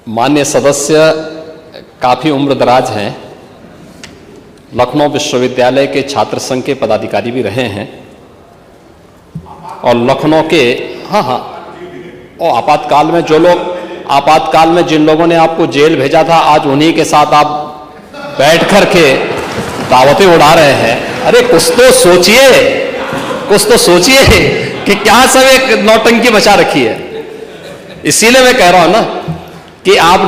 माननीय सदस्य काफ़ी उम्रदराज हैं, लखनऊ विश्वविद्यालय के छात्र संघ के पदाधिकारी भी रहे हैं और लखनऊ के और आपातकाल में जिन लोगों ने आपको जेल भेजा था, आज उन्हीं के साथ आप बैठ कर के दावतें उड़ा रहे हैं। अरे कुछ तो सोचिए कि क्या सब एक नौटंकी बचा रखी है। इसीलिए मैं कह रहा हूं ना कि आप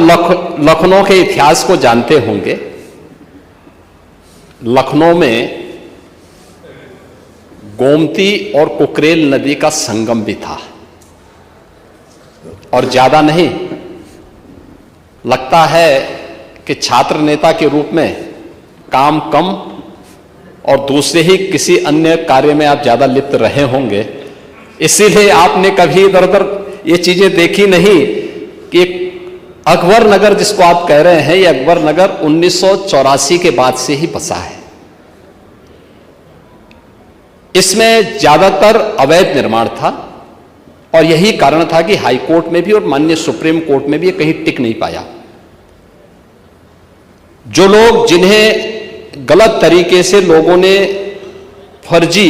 लखनऊ के इतिहास को जानते होंगे। लखनऊ में गोमती और कुकरेल नदी का संगम भी था और ज्यादा नहीं, लगता है कि छात्र नेता के रूप में काम कम और दूसरे ही किसी अन्य कार्य में आप ज्यादा लिप्त रहे होंगे, इसीलिए आपने कभी इधर उधर ये चीजें देखी नहीं कि अकबर नगर जिसको आप कह रहे हैं, ये अकबर नगर 1984 के बाद से ही बसा है। इसमें ज्यादातर अवैध निर्माण था और यही कारण था कि हाई कोर्ट में भी और माननीय सुप्रीम कोर्ट में भी ये कहीं टिक नहीं पाया। जो लोग जिन्हें गलत तरीके से लोगों ने फर्जी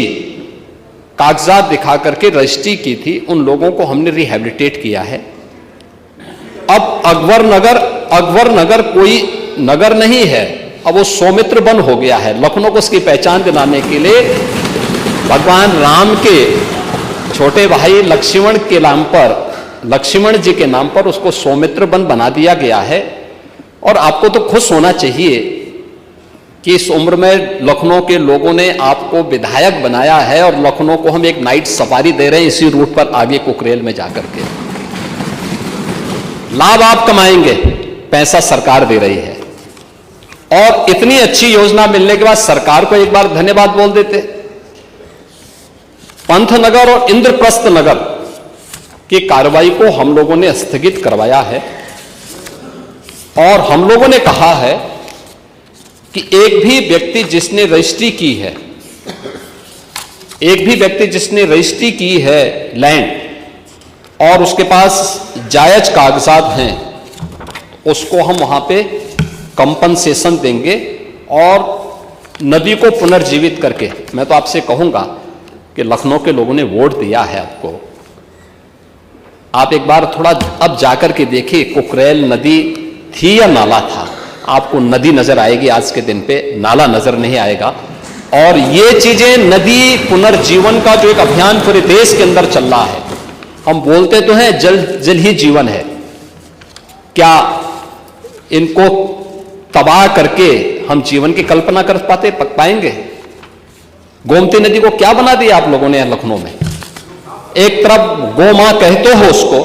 कागजात दिखा करके रजिस्ट्री की थी, उन लोगों को हमने रिहैबिलिटेट किया है। अब अकबर नगर कोई नगर नहीं है, अब वो सौमित्र वन हो गया है। लखनऊ को उसकी पहचान दिलाने के लिए भगवान राम के छोटे भाई लक्ष्मण जी के नाम पर उसको सौमित्र वन बना दिया गया है। और आपको तो खुश होना चाहिए कि इस उम्र में लखनऊ के लोगों ने आपको विधायक बनाया है और लखनऊ को हम एक नाइट सफारी दे रहे हैं इसी रूट पर आगे कुकरेल में जाकर के। लाभ आप कमाएंगे, पैसा सरकार दे रही है। और इतनी अच्छी योजना मिलने के बाद सरकार को एक बार धन्यवाद बोल देते। पंथनगर और इंद्रप्रस्थ नगर की कार्रवाई को हम लोगों ने स्थगित करवाया है और हम लोगों ने कहा है कि एक भी व्यक्ति जिसने रजिस्ट्री की है लैंड और उसके पास जायज कागजात हैं, उसको हम वहां पे कंपनसेशन देंगे और नदी को पुनर्जीवित करके। मैं तो आपसे कहूंगा कि लखनऊ के लोगों ने वोट दिया है आपको, आप एक बार थोड़ा अब जाकर के देखिए कुकरेल नदी थी या नाला था। आपको नदी नजर आएगी, आज के दिन पे नाला नजर नहीं आएगा। और ये चीजें नदी पुनर्जीवन का जो एक अभियान पूरे देश के अंदर चल रहा है, हम बोलते तो हैं जल जल ही जीवन है, क्या इनको तबाह करके हम जीवन की कल्पना कर पाएंगे? गोमती नदी को क्या बना दिया आप लोगों ने लखनऊ में? एक तरफ गो मां कहते हो उसको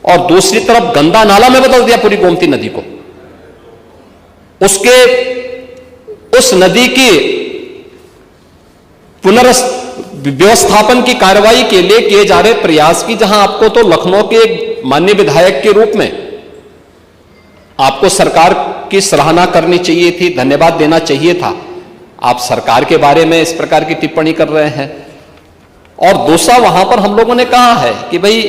और दूसरी तरफ गंदा नाला में बदल दिया पूरी गोमती नदी को। उस नदी की पुनर्व्यवस्थापन की कार्रवाई के लिए किए जा रहे प्रयास की, जहां आपको तो लखनऊ के एक माननीय विधायक के रूप में आपको सरकार की सराहना करनी चाहिए थी, धन्यवाद देना चाहिए था। आप सरकार के बारे में इस प्रकार की टिप्पणी कर रहे हैं। और दूसरा, वहां पर हम लोगों ने कहा है कि भाई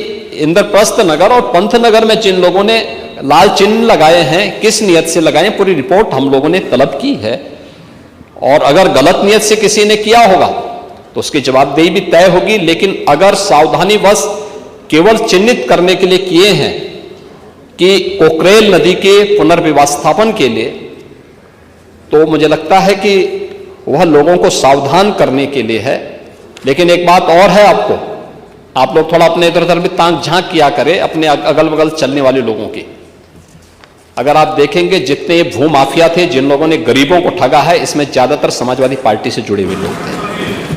इंद्रप्रस्थ नगर और पंथनगर में जिन लोगों ने लाल चिन्ह लगाए हैं, किस नियत से लगाए, पूरी रिपोर्ट हम लोगों ने तलब की है। और अगर गलत नियत से किसी ने किया होगा तो उसकी जवाबदेही भी तय होगी। लेकिन अगर सावधानीवश केवल चिन्हित करने के लिए किए हैं कि कुकरेल नदी के पुनर्व्यवस्थापन के लिए, तो मुझे लगता है कि वह लोगों को सावधान करने के लिए है। लेकिन एक बात और है, आप लोग थोड़ा अपने इधर उधर भी ताक झांक किया करें अपने अगल बगल चलने वाले लोगों की। अगर आप देखेंगे जितने भू माफिया थे, जिन लोगों ने गरीबों को ठगा है, इसमें ज्यादातर समाजवादी पार्टी से जुड़े हुए लोग थे।